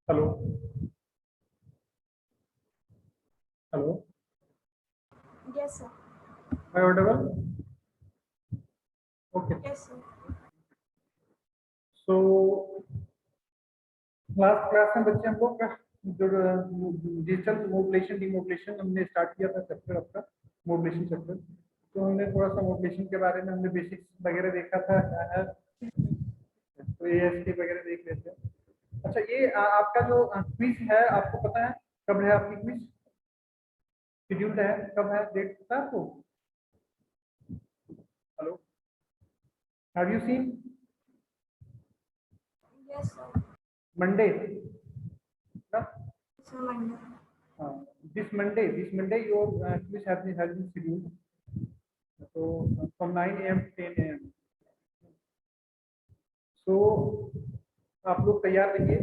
Hello hello Yes, sir. My Audible okay Yes, sir. So last class में बच्चे हम लोग जो डिजिटल मॉड्यूलेशन डीमॉड्यूलेशन हमने स्टार्ट किया था चैप्टर आपका मॉड्यूलेशन चैप्टर। तो हमने थोड़ा सा मॉड्यूलेशन के बारे में हमने बेसिक्स वगैरह देखा था तो एएसके वगैरह देख लेते हैं। अच्छा ये आपका जो क्विज है आपको पता है कब है आपकी क्विज शेड्यूल्ड है कब है डेट पता है आपको? Hello have you seen Yes, sir. Monday It's a Monday. this Monday your quiz has been scheduled so from 9 a.m. to 10 a.m. so आप लोग तैयार रहिए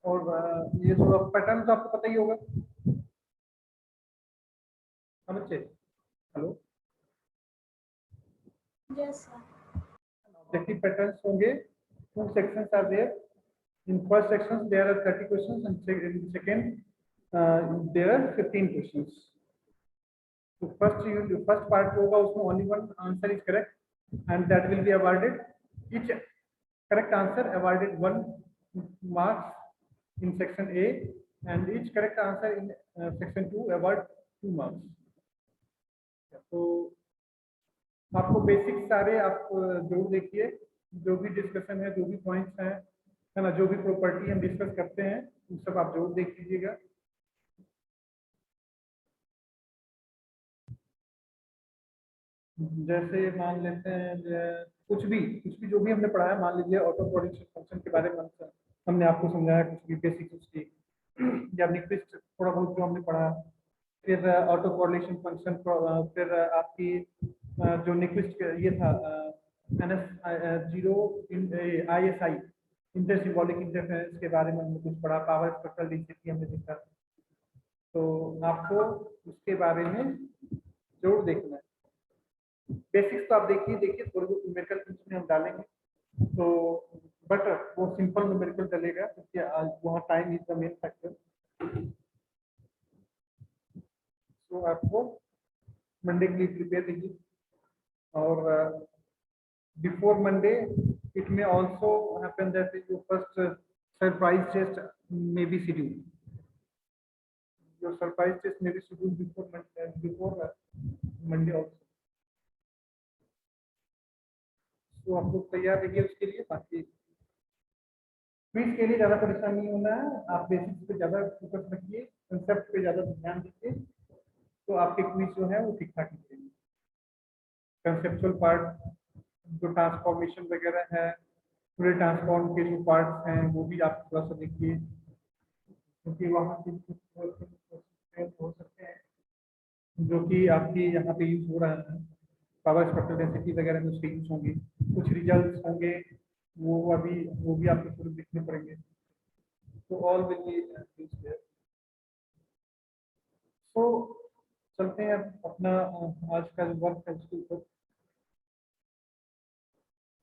और ये जो पैटर्न तो आपको पता ही होगा समझे। Hello Yes, sir. Objective patterns होंगे two sections are there in first section there are 30 questions and in second there are 15 questions. तो फर्स्ट पार्ट होगा उसमें only one answer is correct and that will be awarded each correct answer awarded 1 marks in section A and each correct answer in section 2 award 2 marks। तो आपको basic सारे आप जरूर देखिए जो भी डिस्कशन है जो भी पॉइंट्स हैं है ना जो भी प्रॉपर्टी हम डिस्कस करते हैं वो सब आप जरूर देख लीजिएगा। जैसे मान लेते हैं कुछ भी जो भी हमने पढ़ा है मान लीजिए ऑटो प्रोडक्शन फंक्शन के बारे में हमने आपको समझाया कुछ भी बेसिक उसकी या निक्विस्ट थोड़ा बहुत जो हमने पढ़ा फिर ऑटो कोरिलेशन फंक्शन फिर आपकी जो निक्विस्ट ये था NS0 ISI inter symbolic interference के बारे में हमने कुछ पढ़ा पावर स्पेक्ट्रल डेंसिटी हमने देखा तो आपको उसके बारे में जरूर देखना है। बेसिक्स तो आप देखिए थोड़ी बहुत न्यूमेरिकल में हम डालेंगे तो बट वो सिंपल न्यूमेरिकल चलेगा क्योंकि आज वहाँ time is the main factor. तो आपको मंडे के लिए प्रिपेयर रहिए और before Monday it may also happen that your first surprise test may be scheduled your surprise test may be scheduled before Monday also. तो आप लोग तैयार रहिए उसके लिए। बाकी क्विज के लिए ज़्यादा परेशान नहीं होना है आप बेसिक्स पे ज़्यादा फोकस रखिए कंसेप्ट पे ज़्यादा ध्यान दीजिए तो आपके क्विज जो है वो ठीक ठाक निकलेंगे। कंसेप्चुअल पार्ट जो ट्रांसफॉर्मेशन वगैरह है पूरे ट्रांसफॉर्म के जो पार्ट्स हैं वो भी आप थोड़ा सा देखिए क्योंकि वहाँ से हो सकते हैं जो कि आपकी यहाँ पे यूज हो रहा है पावर स्पेक्ट्रल डेंसिटी वगैरह में उसके यूज होंगे कुछ रिजल्ट्स होंगे वो भी आपको थोड़े देखने पड़ेंगे तो all will be used there. तो चलते हैं अपना आज का जो वर्क है उसके ऊपर।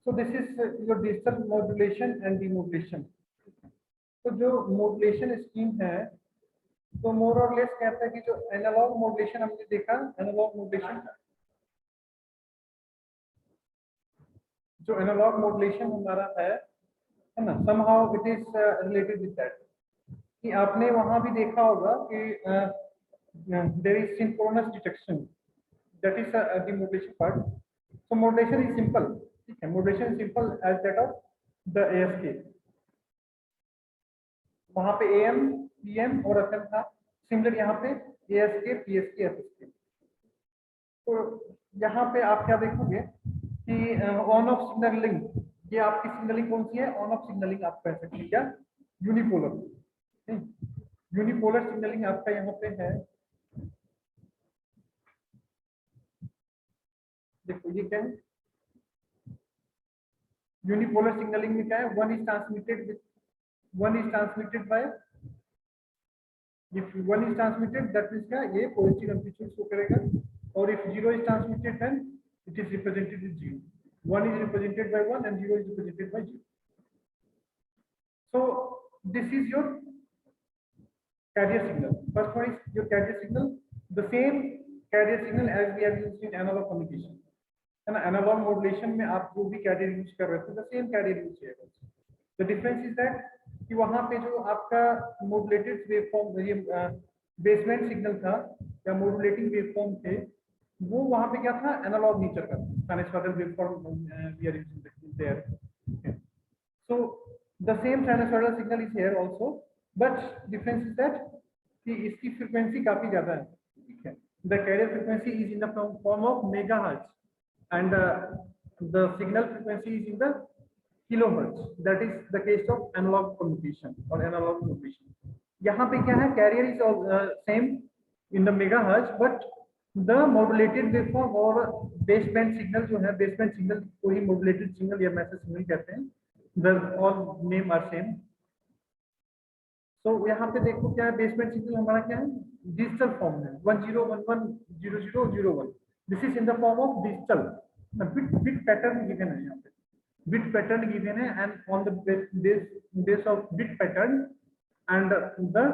So this is your digital modulation and demodulation। तो जो मॉड्यूलेशन स्कीम है तो मोर और लेस कहता है कि जो एनालॉग मॉड्यूलेशन हमने देखा एनालॉग मॉड्यूलेशन जो एनालॉग मॉड्यूलेशन हमारा है ना somehow it is related with that कि आपने वहां भी देखा होगा कि there is synchronous detection that is the modulation part। so modulation is simple ठीक है modulation is simple as that of the ASK वहां पे AM PM और FM था सिमिलर यहाँ पे ASK PSK FSK। तो यहाँ पे आप क्या देखोगे कि ऑन ऑफ सिग्नलिंग ये आपकी सिग्नलिंग कौन सी है ऑन ऑफ सिग्नलिंग आप कह सकते हैं क्या यूनिपोलर यूनिपोलर सिग्नलिंग आपका यहाँ पे है। देखो ये क्या है यूनिपोलर सिग्नलिंग में क्या है one is transmitted by if one is transmitted that means क्या ये पॉजिटिव एम्पलीट्यूड शो करेगा और if zero is transmitted then it is represented with zero one is represented by one and zero is represented by zero। so this is your carrier signal. First one is your carrier signal, the same carrier signal as we have used in analog communication, है ना. Analogue modulation में आप जो भी career use कर रहे थे the same career use किया गया. द डिफरेंस इज दैट कि वहां पे जो आपका मॉड्यूलेटेड वेवफॉर्म, ये बेसबैंड सिग्नल था या मॉड्यूलेटिंग वेवफॉर्म थे, वो वहां पे क्या था, एनालॉग नेचर का sinusoidal waveform we are using there. So the same sinusoidal signal is here also, but difference is that कि इसकी फ्रीक्वेंसी काफी ज्यादा है. ठीक है, the carrier frequency is in the form of megahertz and the signal frequency is in the kilohertz. That is the case of analog communication or analog modulation. यहाँ पे क्या है, carrier is same in the megahertz, but the modulated waveform और baseband signal जो है, baseband signal को ही modulated signal या message signal कहते हैं. The all name are same. So यहाँ पे देखो क्या है, baseband signal हमारा क्या है, digital form है, 10110001. This is in the form of digital. The bit pattern given है यहाँ पे, bit pattern given है, and on the base of bit pattern and the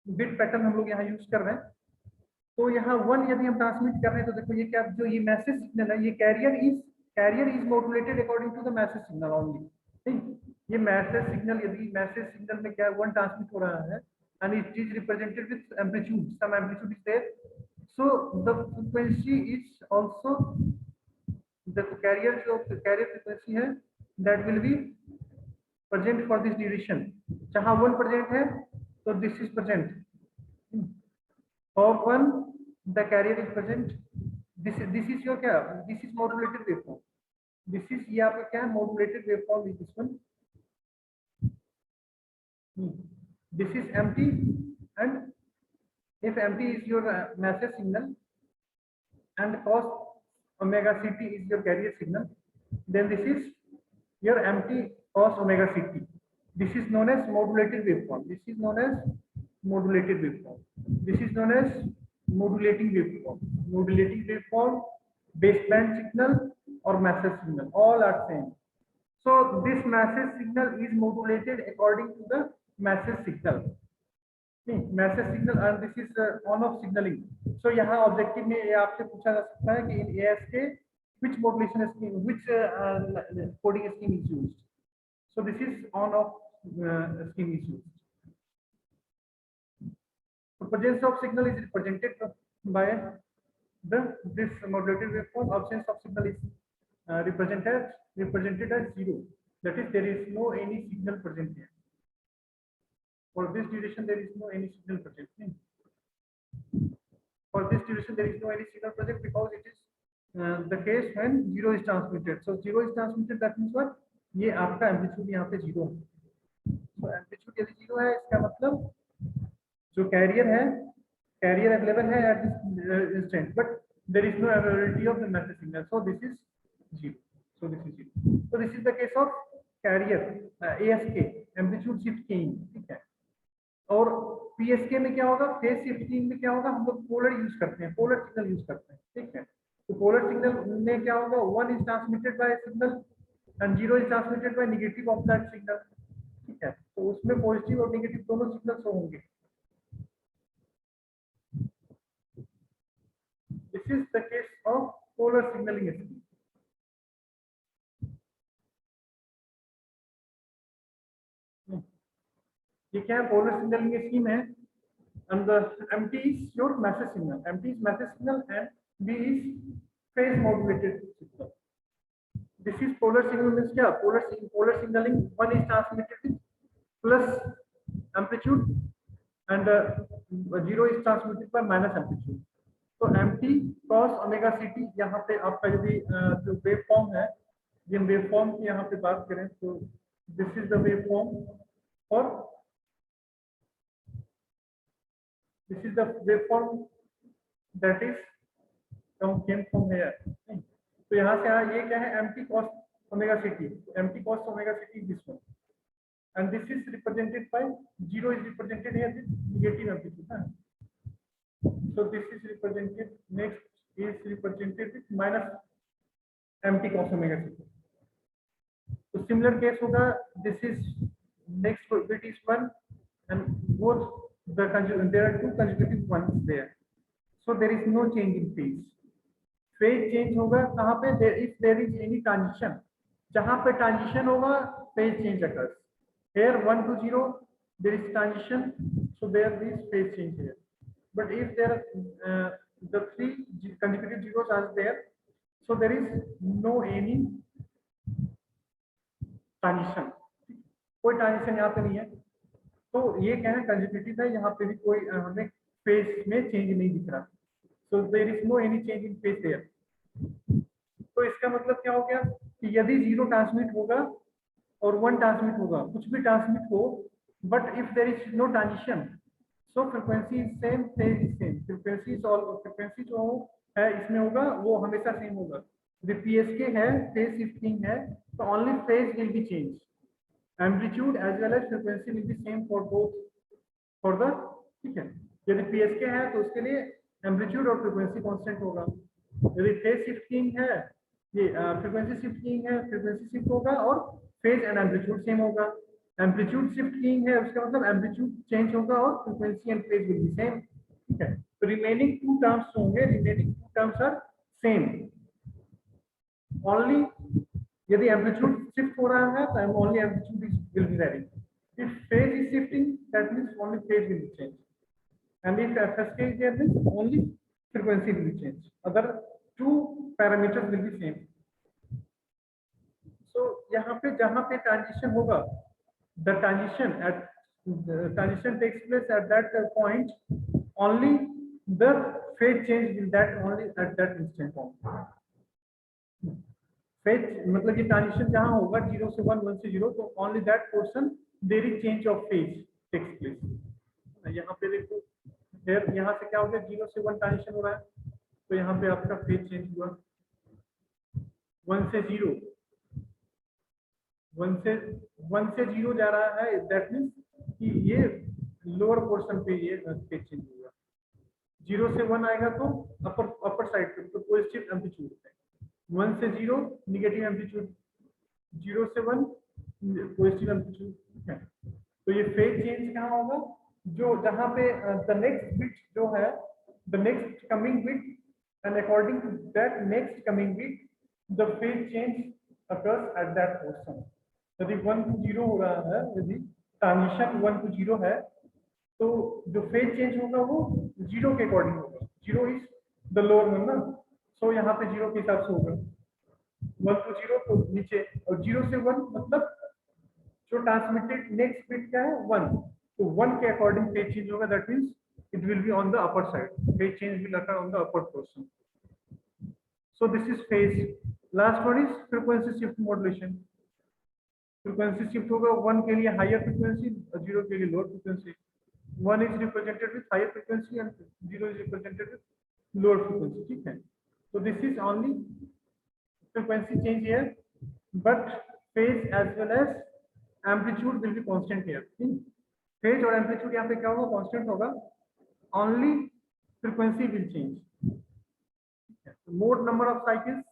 bit pattern हम लोग यहाँ यूज कर रहे हैं. तो यहाँ 1 यदि हम ट्रांसमिट कर रहे हैं तो देखो ये क्या, जो ये मैसेज सिग्नल है, ये carrier is modulated according to the message signal only. ठीक, ये मैसेज सिग्नल, यदि मैसेज सिग्नल में क्या 1 ट्रांसमिट हो रहा है and it is represented with amplitude, some amplitude is there, so the frequency is also the carrier frequency है, that will be present for this duration. जहाँ 1 present है तो this is present, for 1 the carrier is present. This is your क्या, this is modulated waveform. This is ये आपका क्या है, modulated waveform is this one. This is empty, and if empty is your message signal and cos omega ct is your carrier signal, then this is your empty cos omega ct. This is known as modulated waveform. This is known as modulated waveform. This is known as modulating waveform. Modulating waveform, baseband signal or message signal, all are same. So this message signal is modulated according to the message signal. Message signal, and this is on off signaling. So यहाँ objective में ये आपसे पूछा जा सकता है कि in ASK which modulation scheme, which coding scheme is used. So this is on off scheme is used. So presence of signal is represented by this modulated waveform. Absence of signal is represented as 0. That is, there is no any signal present here. For this duration, there is no any signal present. For this duration, there is no any signal present because it is the case when 0 is transmitted. So 0 is transmitted, that means what? ये आपका amplitude यहाँ पे 0 है. तो amplitude यदि 0 है, इसका मतलब जो कैरियर है, कैरियर अवेलेबल है at this instant, but there is no availability of the message signal. So this is 0. So this is 0. So this is the case of carrier ASK, amplitude shift change. ठीक है. और PSK में क्या होगा, phase shifting में क्या होगा, हम लोग पोलर यूज करते हैं, पोलर सिग्नल यूज करते हैं. ठीक है, तो पोलर सिग्नल में क्या होगा, 1 is transmitted by signal and 0 is transmitted by negative of that signal. ठीक है, तो उसमें पॉजिटिव और नेगेटिव दोनों सिग्नल शो होंगे. This is the case of polar signaling scheme. ये क्या है, पोलर सिग्नलिंग स्कीम है. And the MT is your message signal. MT is message signal and B is phase modulated signal. This is polar signal means क्या, polar signaling, 1 is transmitted with plus amplitude and 0 is transmitted by minus amplitude. तो MT cos omega ct यहाँ पे आपका यदि जो wave form है, ये wave form की यहाँ पे बात करें तो this is the wave form for this is the waveform that is came from here. तो यहाँ से ये क्या है, empty cos omega ct. Empty cos omega ct is this one, and this is represented by 0 is represented here with negative amplitude. So this is represented, next is represented with minus empty cos omega ct. तो similar case होगा, this is next bit is 1 and both the there are two consecutive ones there, so there is no change in phase. phase change होगा कहाँ पे, if there is any transition, जहाँ पे transition होगा phase change occurs. Here 1 to 0 there is transition, so there is phase change here. But if there the three consecutive zeros are there, so there is no any transition, कोई transition यहाँ पे नहीं है। तो ये क्या है, कंसेक्यूटिव है, यहाँ पे भी कोई हमें फेज में चेंज नहीं दिख रहा, so there is no any change in phase there. तो इसका मतलब क्या हो गया कि यदि 0 ट्रांसमिट होगा और 1 ट्रांसमिट होगा, कुछ भी ट्रांसमिट हो, but if there is no transition, so frequency is same, phase is same. Frequency जो है इसमें होगा वो हमेशा सेम होगा। The PSK है, फेज शिफ्टिंग है, तो only phase will be changed. Amplitude as well as frequency will be same for both, for the, ठीक है। यदि PSK है तो उसके लिए एम्पलीट्यूड और फ्रीक्वेंसी कांस्टेंट होगा। यदि फेज शिफ्टिंग है, ये फ्रीक्वेंसी शिफ्टिंग है, फ्रीक्वेंसी शिफ्ट होगा और फेज एंड एम्पलीट्यूड सेम होगा। एम्पलीट्यूड शिफ्टिंग है, उसका मतलब एम्पलीट्यूड चेंज होगा और frequency and phase will be same, ठीक है। तो रिमेनिंग टू टर्म्स होंगे, remaining two terms are same. Only यदि एम्पलीट्यूड शिफ्ट हो रहा है तो only amplitude will be varying. If phase is shifting, that means only phase will be changed. And if FSK is there, then only frequency will be changed. Other two parameters will be same. So यहाँ पे जहाँ पे transition होगा, the transition takes place at that point. Only the phase change will that only at that instant only. Phase मतलब ये transition जहां होगा 0 से 1, 1 से 0, तो only that portion there is change of phase takes place. यहाँ पे देखो, फिर यहाँ से क्या हो गया, 0 से 1 ट्रांजिशन हो रहा है, तो यहाँ पे आपका फेज चेंज हुआ 1 से 0, 1 से 0 जा रहा है, दैट मींस कि ये लोअर पोर्शन पे ये फेज चेंज हुआ। 0 से 1 आएगा तो अपर साइड पे, तो पॉजिटिव एम्पलीट्यूड है। 1 से 0 निगेटिव एम्पलीट्यूड, 0 से 1 पॉजिटिव एम्पलीट्यूड है। तो ये फेज चेंज कहाँ होगा, जो जहाँ पे द नेक्स्ट बिट जो है, the next coming bit, and according to that next coming bit the phase change occurs at that portion. यदि 1 to 0 हो रहा है, यदि ट्रांजिशन 1 to 0 है, तो जो फेज चेंज होगा वो 0 के अकॉर्डिंग होगा। 0 इज द लोअर नंबर, सो यहाँ पे 0 के हिसाब से होगा। 1 to 0 तो नीचे, और 0 से 1 मतलब जो ट्रांसमिटेड नेक्स्ट बिट क्या है, 1, तो 1 के अकॉर्डिंग फेज चेंज होगा, that means it will be on the upper side, phase change will occur on the upper portion. So this is phase. Last one is frequency shift modulation. Frequency shift होगा 1 के लिए higher frequency और 0 के लिए lower frequency. 1 is represented with higher frequency and 0 is represented with lower frequency, ठीक है। So this is only frequency change here, but phase as well as amplitude will be constant here. Phase और amplitude यहाँ पे क्या होगा, constant होगा, only frequency will change. More number of cycles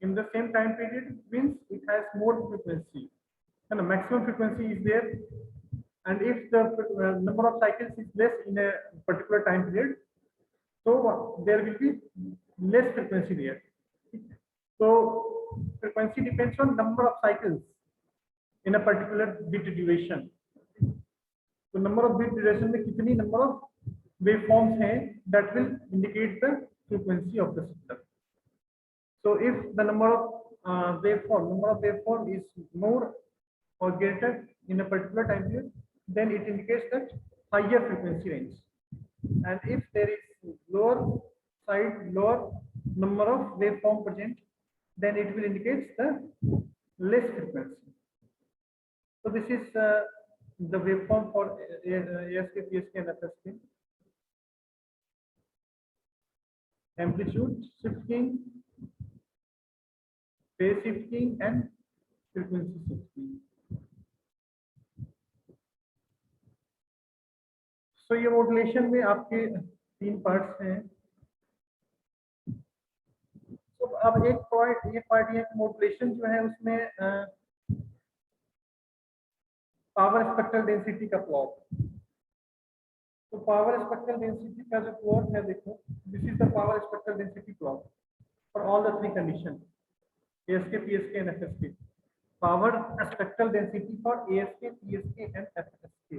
in the same time period means it has more frequency, and the maximum frequency is there. And if the number of cycles is less in a particular time period, so there will be less frequency there. So frequency depends on number of cycles in a particular bit duration. So number of bit duration में कितनी number of waveforms हैं, that will indicate the frequency of the system. So if the number of waveform is more or greater in a particular time period, then it indicates that higher frequency range. And if there is lower number of waveform present, then it will indicate the less frequency. So this is the waveform for ASK, PSK, and FSK. Amplitude shifting, phase shifting, and frequency shifting. So ये modulation में आपके 3 parts हैं। So अब एक part ये modulation जो है उसमें पावर स्पेक्ट्रल डेंसिटी का प्लॉट। तो पावर स्पेक्ट्रल डेंसिटी का जो प्लॉट है, देखो this is the power spectral density plot for all the 3 condition ASK, PSK and FSK. Power spectral density for ASK, PSK and FSK.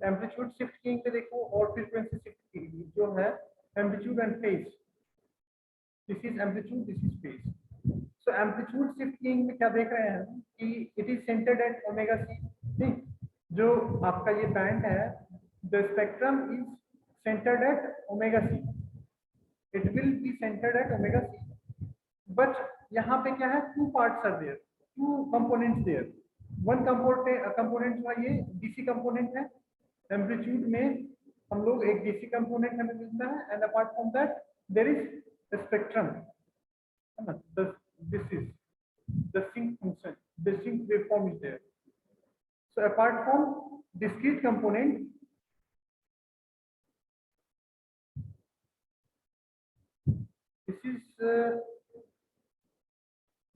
Amplitude shift keying पे देखो और frequency shift keying जो है amplitude and phase, this is amplitude, this is phase. So amplitude shift keying में क्या देख रहे हैं कि it is centred at omega c. ठीक, जो आपका ये बैंड है, the spectrum is centred at omega c, it will be centred at omega c, but यहाँ पे क्या है, 2 parts are there, 2 components there. One component जो ये डीसी कंपोनेंट है, एम्पलीट्यूड में हम लोग एक डीसी कंपोनेंट हमें मिलता है, and apart from that there is spectrum, है ना, this is the sinc function, the sinc waveform is there. So apart from discrete component,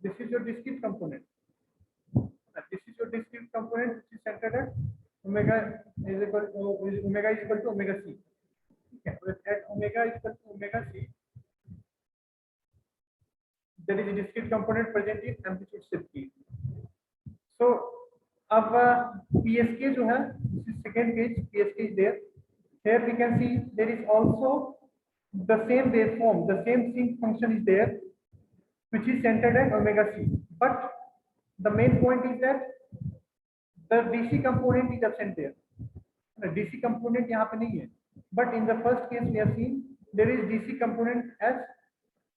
this is your discrete component. This is your discrete component which is centered at omega is equal to omega c. Okay, so at omega is equal to omega c, there is a discrete component present in amplitude shift key. So अब PSK जो है, this is second case, PSK is there. Here we can see there is also the same waveform, the same sinc function is there, which is centered at omega c, but the main point is that the DC component is absent there. The DC component यहाँ पे नहीं है, but in the first case we have seen there is DC component as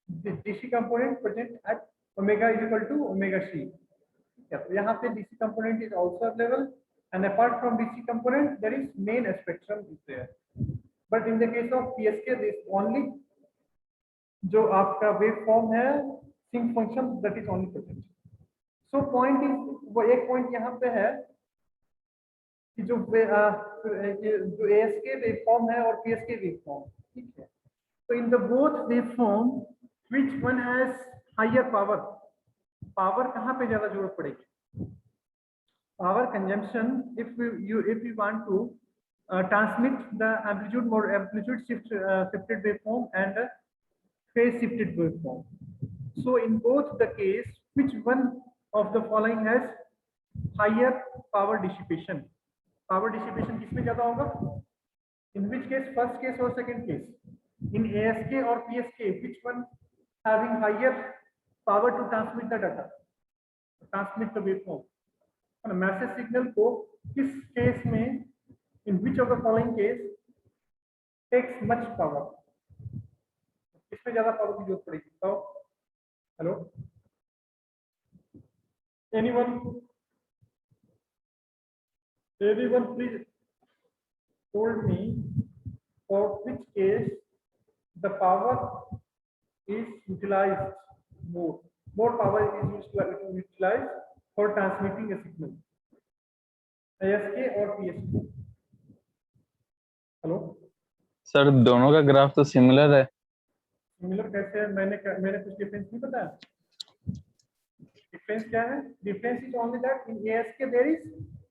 the DC component present at omega is equal to omega c. यहाँ पे DC component is also available, and apart from DC component there is main spectrum is there, but in the case of PSK this only जो आपका wave form है sinc function that is only present. So point is, वो एक point यहाँ पे है कि जो ASK वेव फॉर्म है और PSK वेव फॉर्म, ठीक है, तो in the both wave form which one has higher power, power कहाँ पे ज्यादा जरूरत पड़ेगी, power consumption, if you want to transmit the amplitude shifted waveform and phase shifted waveform. So in both the case, which one of the following has higher power dissipation? Power dissipation किसमें ज्यादा होगा? In which case, first case or second case? In ASK or PSK, which one having higher power to transmit the data, transmit the waveform? And message signal को किस case में, in which of the following case takes much power? किसमें ज्यादा power की जरूरत पड़ेगी, बताओ। Hello, anyone please told me for which case the power is utilized more power is utilized for transmitting a signal, ASK or PSK? Hello sir, दोनों का graph तो similar है। सिमिलर कैसे है? मैंने कुछ डिफरेंस नहीं बताया। डिफरेंस क्या है? Difference is only that in ASK there is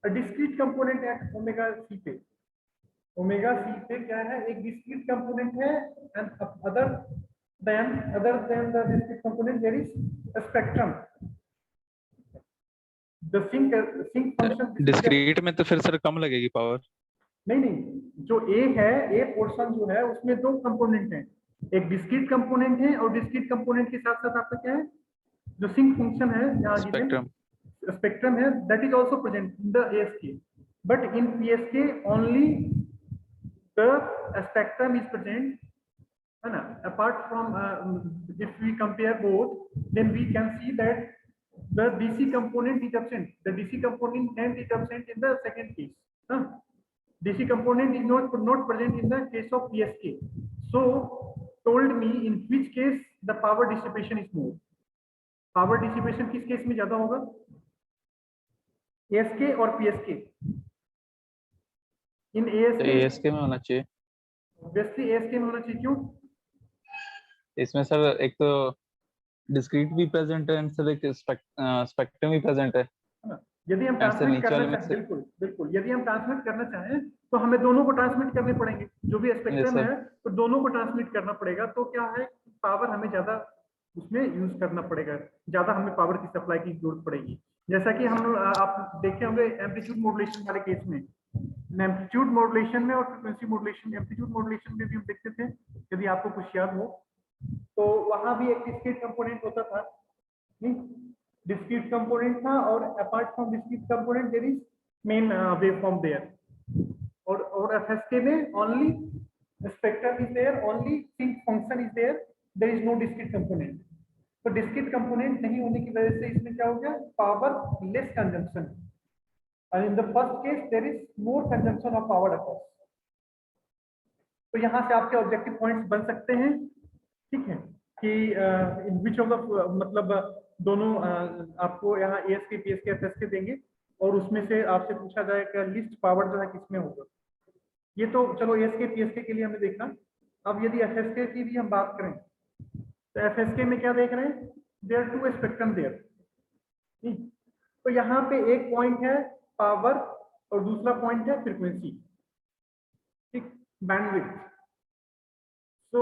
a discrete component at omega c पे। ओमेगा सी पे क्या है, एक डिस्क्रीट कंपोनेंट है, and other than the discrete component there is a spectrum. The sinc function discrete में तो फिर sir कम लगेगी पावर। नहीं, जो ए है, ए पोर्शन जो है उसमें 2 कंपोनेंट हैं, एक डिस्क्रीट कंपोनेंट है और डिस्क्रीट कंपोनेंट के साथ साथ आपका क्या है, जो सिंक फंक्शन है यहाँ स्पेक्ट्रम है, that is also present in the ASK, but in PSK only the spectrum is present, है ना। Apart from if we compare both, then we can see that the DC component is absent, the DC component is absent in the second case, DC component is not present in the case of PSK. So told me in which case the power dissipation is more. Power dissipation किस case में ज्यादा होगा, ASK और PSK? In ASK में होना चाहिए। obviously ASK में होना चाहिए। क्यों? इसमें सर एक तो डिस्क्रीट भी प्रेजेंट है एंड सर एक स्पेक्ट्रम भी प्रेजेंट है है ना। यदि हम एंड सर ट्रांसमिट नीचे करना वाले में चाहें, से बिल्कुल बिल्कुल, यदि हम ट्रांसमिट करना चाहें तो हमें दोनों को ट्रांसमिट करने पड़ेंगे, जो भी यस स्पेक्ट्रम सर है तो दोनों को ट्रांसमिट करना पड़ेगा। तो क्या है, पावर हमें ज्यादा उसमें यूज करना पड़ेगा, ज्यादा हमें पावर की सप्लाई की जरूरत पड़ेगी। जैसा कि हम आप देखे होंगे एम्पलीट्यूड मॉड्यूलेशन वाले केस में, एम्पलीट्यूड मॉड्यूलेशन में और फ्रीक्वेंसी मॉड्यूलेशन, एम्पलीट्यूड मॉड्यूलेशन में भी हम देखते थे, यदि आपको कुछ याद हो तो वहां भी एक डिस्क्रीट कंपोनेंट होता था, डिस्क्रीट कंपोनेंट था, और apart from discrete component there is main waveform there, और एफएसके में only spectrum is there, only sinc function is there, there is no discrete component. तो डिस्क्रीट कंपोनेंट नहीं होने की वजह से इसमें क्या हो गया, power less consumption, and in the first case there is more consumption of power across। तो यहाँ से आपके ऑब्जेक्टिव पॉइंट्स बन सकते हैं, ठीक है, कि इन विच ऑफ द मतलब दोनों आपको यहाँ एएसके पीएसके एफएसके देंगे और उसमें से आपसे पूछा जाएगा लिस्ट पावर जो है किसमें होगा। ये तो चलो एएसके पीएसके के लिए हमें देखना। अब यदि एफएसके की भी हम बात करें तो एफएसके में क्या देख रहे हैं, देयर टू स्पेक्ट्रम देयर। तो यहाँ पे एक पॉइंट है पावर और दूसरा पॉइंट है फ्रीक्वेंसी, ठीक, bandwidth. So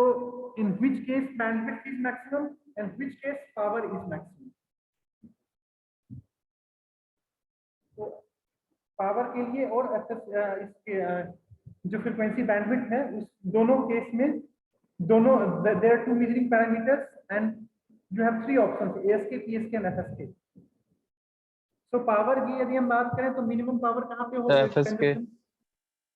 in which case bandwidth is maximum and which case power is maximum? तो पावर के लिए और इसके जो फ्रीक्वेंसी बैंडविड्थ है उस दोनों केस में दोनों there are two measuring parameters and you have three options, ASK, PSK and FSK। So power की यदि हम बात करें तो मिनिमम पावर कहाँ पे होगी, एफएसके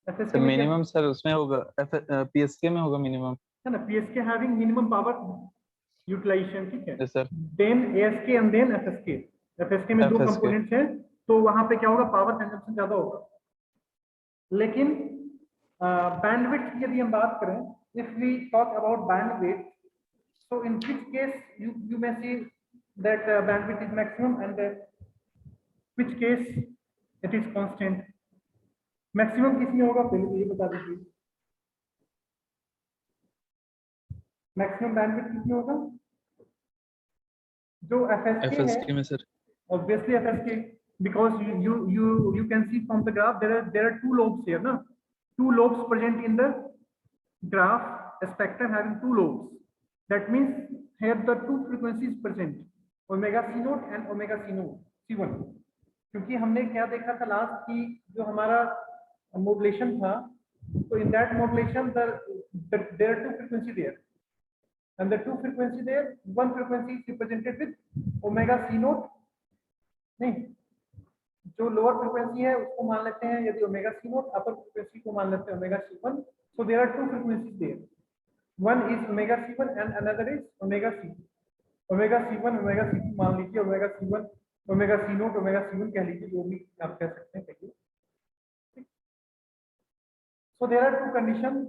FSK सर में क्या मिनिमम सर उसमें होगा पीएसके में होगा मिनिमम है ना, PSK having minimum power utilization, ठीक है, yes sir then ASK and then FSK। FSK में दो FSK कंपोनेंट्स हैं तो वहां पे क्या होगा, पावर कंजम्पशन ज्यादा होगा। लेकिन बैंडविड्थ की यदि हम बात करें, if we talk about bandwidth, so in which case you may see that bandwidth is maximum and which case it is constant. Maximum किसमें होगा पहले तो ये बता दीजिए, मैक्सिमम बैंडविड्थ कितनी होगा, जो FSK है, एफएसके में sir obviously FSK, because you can see from the graph there are two lobes here, na, two lobes present in the graph, a spectrum having two lobes, that means here the two frequencies present, omega c naught and omega c naught c1। क्योंकि हमने क्या देखा था last की जो हमारा modulation था, तो in that modulation there are two frequency there and the two frequency there, one frequency is represented with omega c naught, नहीं, जो लोअर फ्रीक्वेंसी है उसको मान लेते हैं यदि ओमेगा सी नॉट, अपर फ्रीक्वेंसी को मान लेते हैं omega C one. So there are two frequencies there, one is omega C one and another is omega C. Omega C one omega C two मान लीजिए, ओमेगा सी1 ओमेगा सी नॉट ओमेगा सी1 कह लीजिए, जो भी आप कह सकते हैं कहिए। So there are two condition,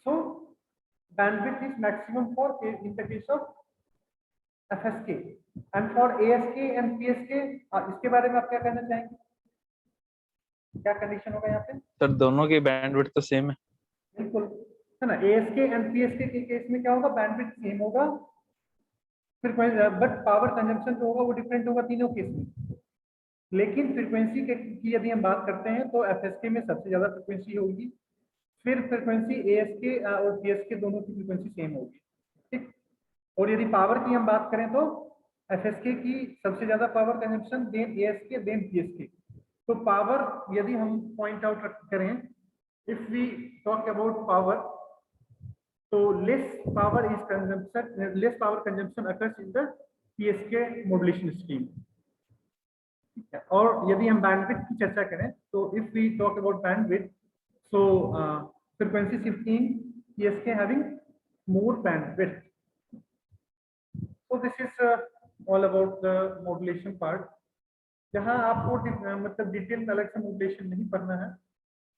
so bandwidth is maximum for in the case of FSK and for ASK and PSK, इसके बारे में आप क्या कहना चाहेंगे, क्या कंडीशन होगा यहाँ पे? सर दोनों की बैंडविड्थ तो सेम है बिल्कुल है ना, ASK एंड PSK के केस में क्या होगा, बैंडविड्थ सेम होगा, फ्रीक्वेंसी बट पावर कंजम्पशन जो होगा वो डिफरेंट होगा तीनों केस में। लेकिन फ्रीक्वेंसी की यदि हम बात करते हैं तो FSK में सबसे ज्यादा फ्रीक्वेंसी होगी, फिर फ्रीक्वेंसी ASK और PSK दोनों की फ्रीक्वेंसी सेम होगी, ठीक। और यदि पावर की हम बात करें तो FSK की सबसे ज्यादा power consumption, then ASK then PSK। तो पावर यदि हम पॉइंट आउट करें, if we talk about power, तो less power consumption occurs in the PSK modulation scheme. और यदि हम बैंडविड्थ की चर्चा करें तो if we talk about bandwidth, so frequency shifting PSK having more bandwidth. So this is all about the modulation part, जहाँ आपको मतलब डिटेल में अलग से मॉड्यूलेशन नहीं पढ़ना है।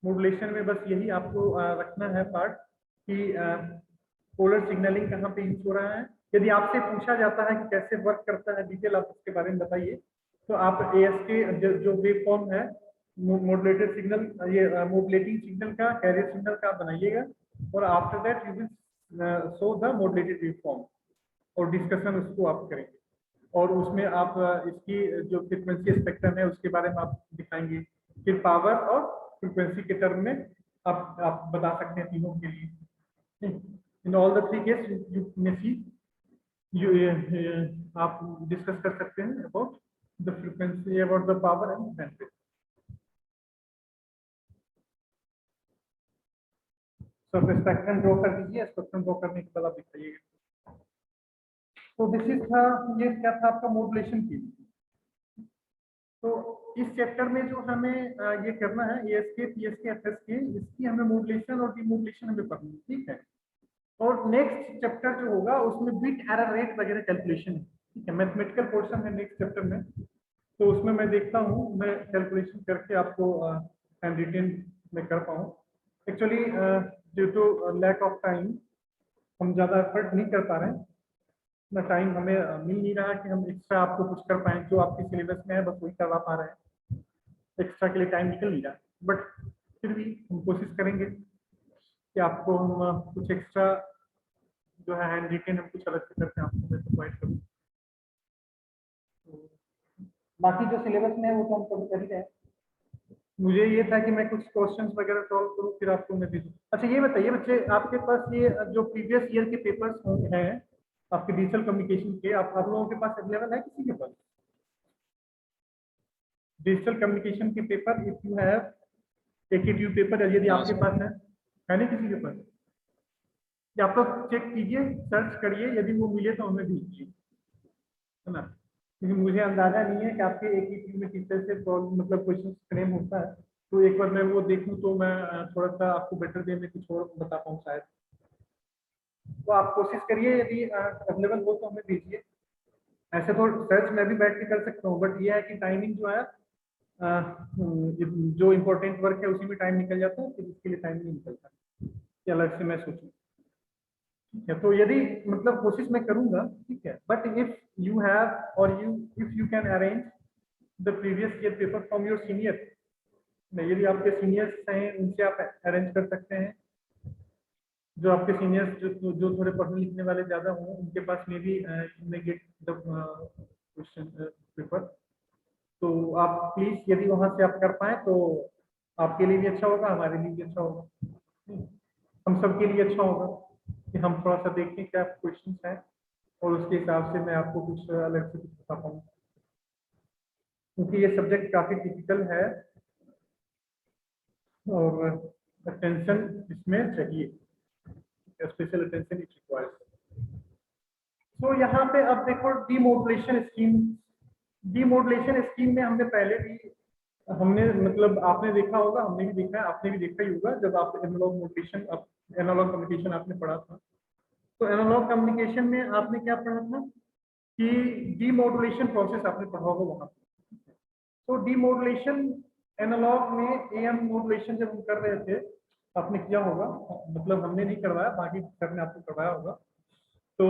मॉड्यूलेशन में बस यही आपको रखना है पार्ट कि पोलर सिग्नलिंग कहाँ पे यूज हो रहा है। यदि आपसे पूछा जाता है कि कैसे वर्क करता है, डिटेल आप उसके बारे में बताइए, तो आप ASK जो वेव फॉर्म है मॉड्यूलेटेड सिग्नल, ये मॉड्यूलेटिंग सिग्नल का कैरियर सिग्नल का बनाइएगा, और after that you will show the modulated wave form. और डिस्कशन उसको आप करेंगे, और उसमें आप इसकी जो फ्रीक्वेंसी स्पेक्ट्रम है उसके बारे में आप दिखाएंगे। फिर पावर और फ्रीक्वेंसी के टर्म में आप बता सकते हैं तीनों के लिए। In all the three case you may see you आप डिस्कस कर सकते हैं about the frequency, about the power and bandwidth. तो स्पेक्ट्रम ड्रॉ कर दीजिए, स्पेक्ट्रम ड्रॉ करने के बाद आप दिखाइएगा। तो दिस इज था, ये क्या था आपका मॉड्यूलेशन की। तो इस चैप्टर में जो हमें ये करना है ASK, PSK, FSK, इसकी हमें मॉड्यूलेशन और डीमॉड्यूलेशन हमें पढ़नी है, ठीक है। और नेक्स्ट चैप्टर जो होगा उसमें बिट एरर रेट वगैरह कैलकुलेशन है, ठीक है। मैथमेटिकल पोर्शन है नेक्स्ट चैप्टर में, तो उसमें मैं देखता हूँ मैं कैलकुलेशन करके आपको हैंड रिटेन में कर पाऊँ। Actually due to lack of time हम ज़्यादा एफर्ट नहीं कर पा रहे हैं, ना टाइम हमें मिल नहीं रहा कि हम एक्स्ट्रा आपको कुछ कर पाएँ। जो आपके सिलेबस में है बस वही करवा पा रहे हैं, एक्स्ट्रा के लिए टाइम निकल नहीं रहा। बट फिर भी हम कोशिश करेंगे कि आपको हम कुछ एक्स्ट्रा जो है हैंड रिटेन हम कुछ अलग से करके आपको मैं प्रोवाइड करूँ। बाकी जो सिलेबस में है वो तो हम कभी कर ही रहे हैं। मुझे ये था कि मैं कुछ क्वेश्चंस वगैरह सॉल्व करूँ फिर आपको मैं भेजूँ। अच्छा ये बताइए बच्चे, आपके पास ये जो प्रीवियस ईयर के पेपर्स हैं आपके डिजिटल कम्युनिकेशन के, आप लोगों के पास अवेलेबल है किसी के पास डिजिटल कम्युनिकेशन के paper? If you have AKTU paper, यदि आपके पास है नहीं किसी के पास, या आप लोग चेक कीजिए, सर्च करिए, यदि वो मिले तो हमें दीजिए, है ना। क्योंकि मुझे अंदाजा नहीं है कि आपके AKTU में किस तरह से मतलब क्वेश्चन फ्रेम होता है, तो एक बार मैं वो देखूं तो मैं थोड़ा सा आपको बेटर वे में कुछ और बता पाऊँ शायद। तो आप कोशिश करिए, यदि अवेलेबल हो तो हमें दीजिए। ऐसे तो सर्च मैं भी बैठ के कर सकता हूँ, बट ये है कि टाइमिंग जो है जो इम्पोर्टेंट वर्क है उसी में टाइम निकल जाता है, फिर इसके लिए टाइम नहीं निकलता, ये अलग से मैं सोचूं। ठीक है, तो यदि मतलब कोशिश मैं करूंगा, ठीक है। बट इफ यू हैव और if you can arrange the previous year paper from your senior, यदि आपके सीनियर्स हैं उनसे आप अरेंज कर सकते हैं। जो आपके सीनियर्स जो थोड़े पढ़ने लिखने वाले ज्यादा हों उनके पास में भी गेट द क्वेश्चन पेपर, तो आप प्लीज यदि वहां से आप कर पाए तो आपके लिए भी अच्छा होगा, हमारे लिए भी अच्छा होगा, हम सबके लिए अच्छा होगा कि हम थोड़ा सा देखें क्या क्वेश्चन हैं और उसके हिसाब से मैं आपको कुछ अलग से कुछ बता पाऊँ, क्योंकि ये सब्जेक्ट काफी डिफिकल्ट है और अटेंशन इसमें चाहिए, स्पेशल अटेंशन इट रिक्वायर्स। तो यहाँ पे अब देखो डीमॉड्यूलेशन स्कीम में हमने पहले भी मतलब आपने देखा होगा, हमने भी देखा है, आपने भी देखा ही होगा जब आप एनालॉग कम्युनिकेशन आपने पढ़ा था। तो एनालॉग कम्युनिकेशन में आपने क्या पढ़ा था कि डीमॉड्यूलेशन प्रोसेस आपने पढ़ा होगा वहां पे। तो डीमॉड्यूलेशन एनालॉग में AM मॉड्यूलेशन जब हम कर रहे थे आपने किया होगा, मतलब हमने नहीं करवाया, बाकी सर ने आपको करवाया होगा। तो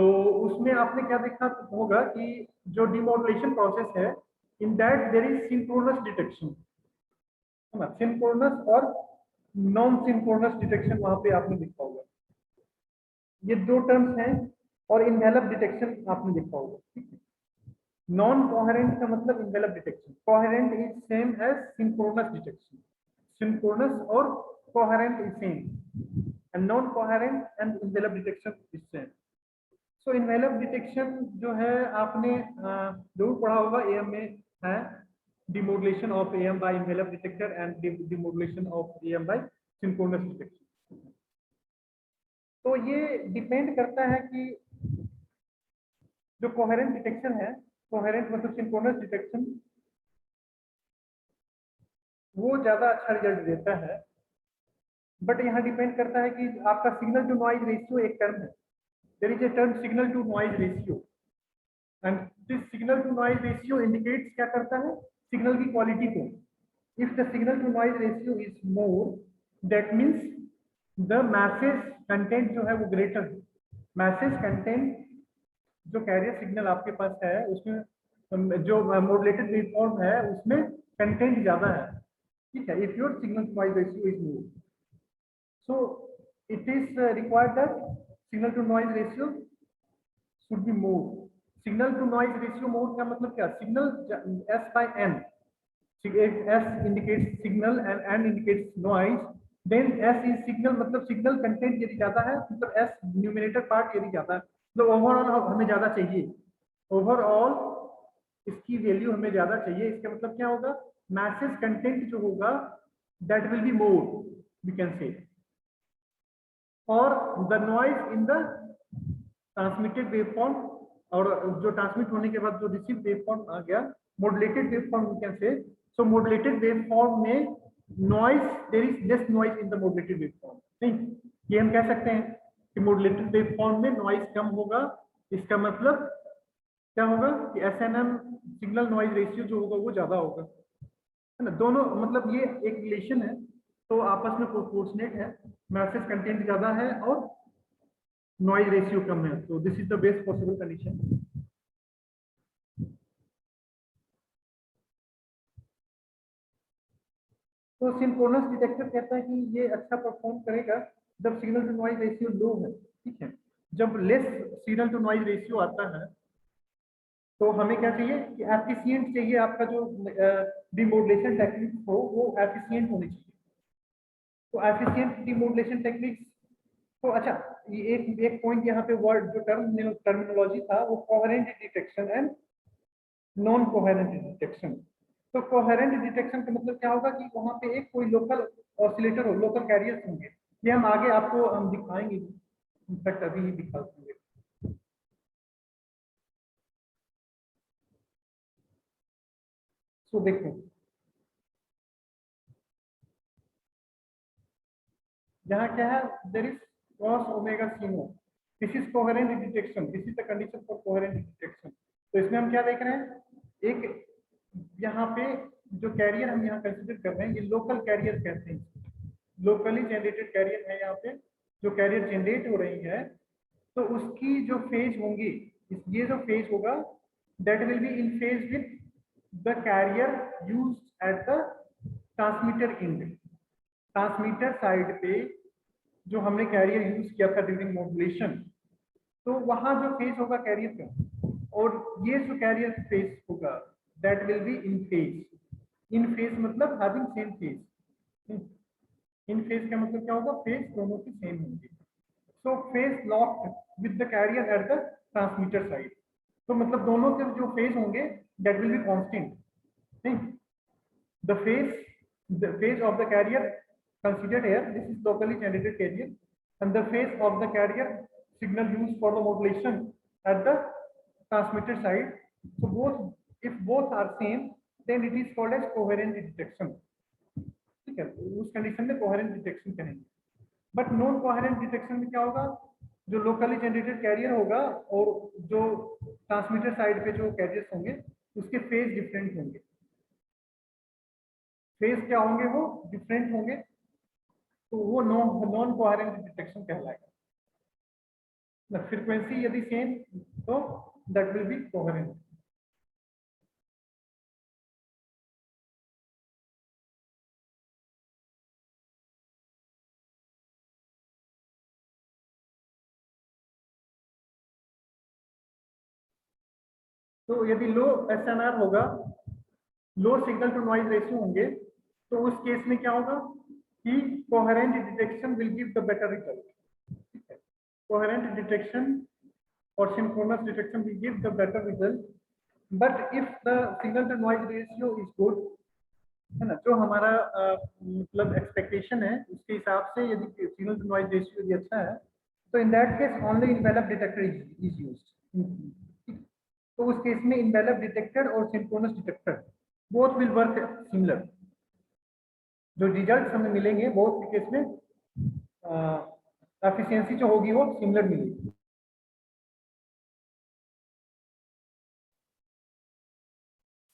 उसमें आपने क्या देखा होगा कि जो डीमॉड्यूलेशन प्रोसेस है, in that there is synchronous detection, है ना। सिंक्रोनस और नॉन सिंक्रोनस डिटेक्शन वहां पे आपने देखा होगा, ये दो टर्म्स हैं। और इनवेलप डिटेक्शन आपने देखा होगा, ठीक है। नॉन कोहेरेंट का मतलब envelope detection, coherent is same as synchronous detection, synchronous और coherent is same, and non coherent and envelope detection is same. So envelope detection जो है आपने जरूर पढ़ा होगा, AM में है demodulation of AM by envelope detector and demodulation of AM by synchronous detection. तो ये डिपेंड करता है कि जो कोहेरेंट डिटेक्शन है, कोहेरेंट मतलब सिंक्रोनस डिटेक्शन, वो ज्यादा अच्छा रिजल्ट देता है। बट यहाँ डिपेंड करता है कि आपका सिग्नल टू नॉइज रेशियो एक टर्म है, there is a term signal to noise ratio, and this signal to noise ratio indicates क्या करता है सिग्नल की क्वालिटी को। If the signal to noise ratio is more, that means the message content जो है वो greater है। Message content जो कैरियर सिग्नल आपके पास है उसमें जो मॉड्यूलेटेड वेवफॉर्म है उसमें कंटेंट ज्यादा है, ठीक है। If your signal to noise ratio is more, so it is required that signal to noise ratio should be more. Signal to noise ratio more का मतलब क्या? Signal S by N. S indicates signal and N indicates noise. Then S is signal, मतलब signal content यदि ज्यादा है, मतलब S numerator part यदि ज्यादा है, तो overall हमें ज्यादा चाहिए. Overall इसकी वैल्यू हमें ज्यादा चाहिए. इसका मतलब क्या होगा? मैसेज कंटेंट जो होगा that will be more, we can say. और the noise in the transmitted waveform, और जो ट्रांसमिट होने के बाद जो रिसीव वेवफॉर्म आ गया, modulated waveform we can say. So modulated waveform में noise, there is less noise in the modulated waveform. नहीं, ये हम कह सकते हैं कि मॉड्यूलेटेड वेवफॉर्म में नॉइज कम होगा. इसका मतलब क्या होगा कि एसएनएम सिग्नल नॉइज रेशियो जो होगा वो ज्यादा होगा, है ना. दोनों मतलब ये एक रिलेशन है, तो आपस में प्रोपोर्शनेट है. मैसेज कंटेंट ज्यादा है और नॉइज रेशियो कम है, तो this is the best possible condition. तो सिंक्रोनस डिटेक्टर कहता है कि ये अच्छा परफॉर्म करेगा जब signal to noise ratio low है. ठीक है, जब less signal to noise ratio आता है तो हमें क्या चाहिए कि एफिशिएंट चाहिए. आपका जो डिमोडुलेशन टेक्निक हो वो एफिशिएंट होनी चाहिए. तो एफिशिएंट डिमोडुलेशन टेक्निक्स, तो अच्छा ये एक पॉइंट यहाँ पे वर्ड जो टर्मिनोलॉजी था वो coherent detection and non coherent detection. तो कोहेरेंट डिटेक्शन का मतलब क्या होगा कि वहां पे एक कोई लोकल ऑसिलेटर हो, लोकल कैरियर्स होंगे. ये हम आगे आपको हम दिखाएंगे, इनफैक्ट अभी ही दिखा देंगे. सो देखो यहाँ क्या है, there is cos omega C nought. This is coherent detection, this is the condition for coherent detection. तो इसमें हम क्या देख रहे हैं, एक यहाँ पे जो कैरियर हम यहाँ कंसीडर कर रहे हैं ये लोकल कैरियर कहते हैं. लोकली जनरेटेड कैरियर है यहाँ पे, जो कैरियर जनरेट हो रही है, तो उसकी जो फेज होंगी, ये जो फेज होगा that will be in phase with the carrier used at the transmitter end. Transmitter side पे जो हमने कैरियर यूज किया था ड्यूरिंग मॉड्यूलेशन, तो वहां जो फेज होगा कैरियर का, और ये जो कैरियर फेज होगा that will be in phase. In phase मतलब having same phase. In phase का मतलब क्या होगा, फेज दोनों की सेम होंगी. So phase locked with the carrier at the transmitter side. तो मतलब दोनों के जो फेज होंगे दैट विल बी कांस्टेंट. नहीं, the phase of the carrier considered here, this is locally generated carrier, and the phase of the carrier signal used for the modulation at the transmitter side. So both, if both are same, then it is called as coherent detection. ठीक है, उस condition में coherent detection करेंगे. But non coherent detection में क्या होगा, जो locally generated career होगा और जो ट्रांसमीटर साइड पे जो कैरियर्स होंगे उसके फेज डिफरेंट होंगे. फेज क्या होंगे, वो डिफरेंट होंगे, तो वो नॉन कोहेरेंट डिटेक्शन कहलाएगा. फ्रीक्वेंसी यदि सेम तो दैट विल बी कोहेरेंट. तो यदि लो एसएनआर होगा, low signal to noise ratio होंगे, तो उस केस में क्या होगा कि coherent detection will give the better result. Coherent detection और synchronous detection will give the better result. But if the signal to noise ratio is good, है ना, जो हमारा मतलब एक्सपेक्टेशन है उसके हिसाब से यदि सिग्नल टू नॉइज रेशियो यदि अच्छा है, तो इन that case only envelope detector is used. तो उस केस में इनवेलप डिटेक्टर और synchronous detector both will work similar. जो रिजल्ट हमें मिलेंगे बोथ के केस में एफिशिएंसी जो होगी वो सिमिलर मिलेगी.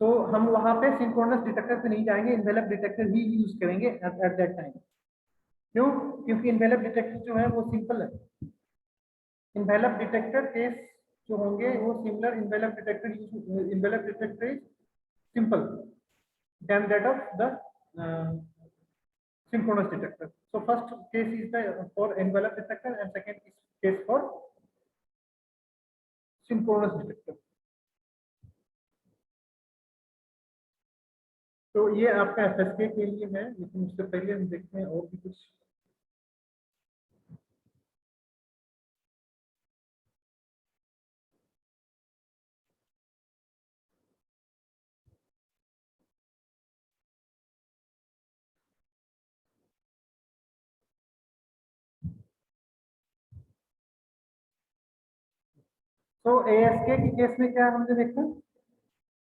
तो हम वहां पे सिंक्रोनस डिटेक्टर पे नहीं जाएंगे, इनवेलप डिटेक्टर ही यूज करेंगे एट दैट टाइम. क्यों? क्योंकि इनवेलप डिटेक्टर जो है वो सिंपल है. इनवेलप डिटेक्टर केस जो होंगे वो similar. Envelope detector is simple than that of the synchronous detector. So first case is the for envelope detector and second is case for synchronous detector. तो ये आपका एफएसके के लिए है, लेकिन उससे पहले हम देखते हैं और भी कुछ। तो एएसके के केस में क्या हमने देखा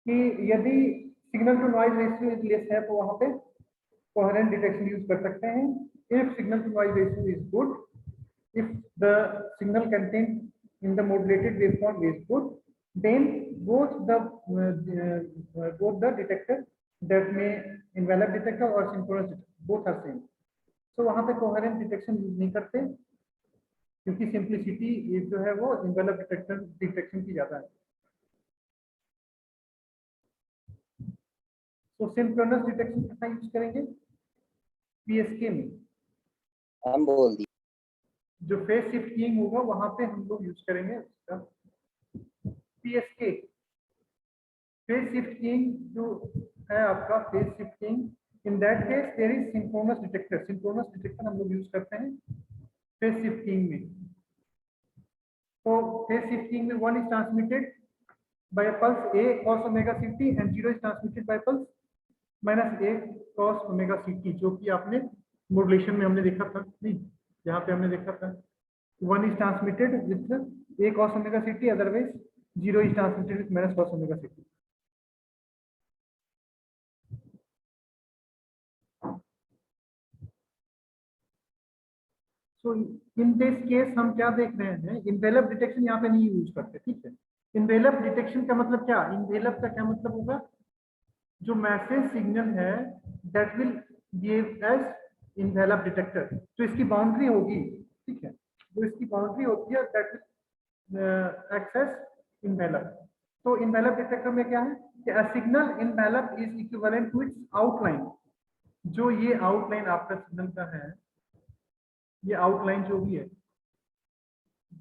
कि यदि signal to noise ratio is less है तो वहां पे कोहेरेंट डिटेक्शन यूज कर सकते हैं। If signal to noise ratio is good, if the signal content in the modulated waveform is good, then both the detector that may envelope detector or synchronous detector both are same. So वहां पे coherent detection use नहीं करते क्योंकि simplicity ये जो है वो envelope detection की ज्यादा है। तो सिंक्रोनस डिटेक्शन कितना यूज करेंगे पीएसके में? हम बोल दी जो फेज शिफ्ट कीइंग होगा वहां पे हम लोग यूज करेंगे उसका पीएसके। फेज शिफ्ट कीइंग जो है आपका phase shift keying, in that case there is synchronous detector. Synchronous detector हम लोग यूज करते हैं फेज शिफ्ट कीइंग में। तो फेज शिफ्ट कीइंग में 1 is transmitted by a pulse a cos omega ct and 0 is transmitted by pulse minus a cos omega ct, जो कि आपने मॉड्यूलेशन में हमने देखा था, नहीं यहाँ पे हमने देखा था 1 is transmitted with a cos omega ct, otherwise 0 is transmitted with minus cos omega ct. So in this case हम क्या देख रहे हैं, इन्वेलप डिटेक्शन यहाँ पे नहीं यूज करते, ठीक है। इन्वेलप डिटेक्शन का मतलब क्या, इन्वेलप का क्या मतलब होगा, जो मैसेज सिग्नल है that will give as envelope detector, तो इसकी बाउंड्री होगी, ठीक है, जो इसकी बाउंड्री होती है दैट विल एक्सेस इन्वेलप। तो इन्वेलप डिटेक्टर में क्या है कि a signal envelope is equivalent to its outline. जो ये आउटलाइन आपका सिग्नल का है, ये आउटलाइन जो भी है,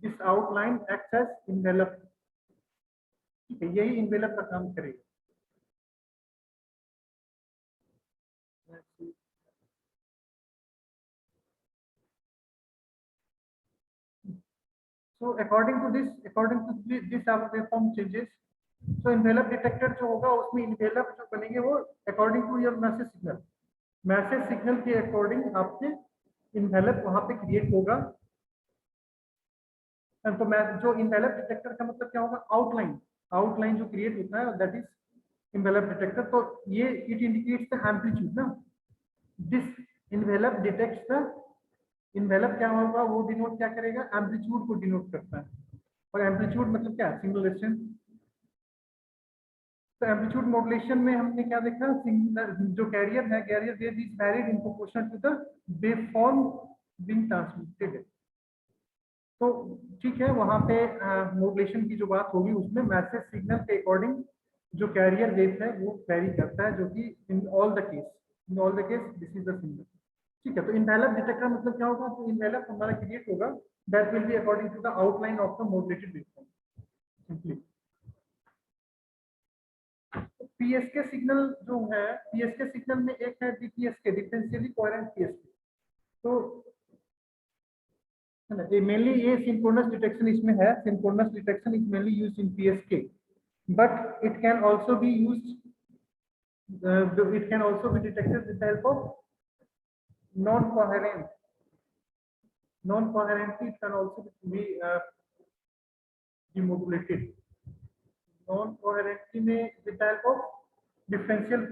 this outline acts as envelope, ठीक है, यही इन्वेलप का काम करेगा। So according to this our waveform changes. So envelope detector जो होगा उसमें envelope जो बनेंगे वो according to your message signal, message signal के अकॉर्डिंग आपके envelope वहां पे क्रिएट होगा। तो मैं जो envelope detector का मतलब क्या होगा, आउटलाइन जो क्रिएट होता है दैट इज envelope detector। तो ये इट इंडिकेट्स द एम्पलीट्यूड ना, this envelope detects the, envelope क्या होगा वो डिनोट क्या करेगा, एम्पलीट्यूड को डिनोट करता है। और एम्पलीट्यूड मतलब क्या, सिंगल रेजिस्टेंस। तो एम्पलीट्यूड मॉड्यूलेशन में हमने क्या देखा, जो कैरियर है, carrier wave is varied in proportion to the waveform being transmitted. तो ठीक है, वहां पे मॉड्यूलेशन की जो बात होगी उसमें मैसेज सिग्नल के अकॉर्डिंग जो कैरियर वेव है वो वैरी करता है, जो कि इन all the case this is the signal, ठीक है। तो इन्वेलप डिटेक्टर मतलब क्या होगा, तो इन्वेलप हमारा क्रिएट होगा that will be according to the outline of the modulated waveform simply. PSK signal जो है, पीएसके सिग्नल में एक है डीपीएसके, डिफरेंशियली कोहेरेंट पीएसके। तो मेनली ये सिंक्रोनस डिटेक्शन इसमें है, synchronous detection is mainly used in PSK, but it can also be used, it can also be detected with the help of non-coherent. Non-coherently it can also be demodulated. Non-coherently में with the help of differential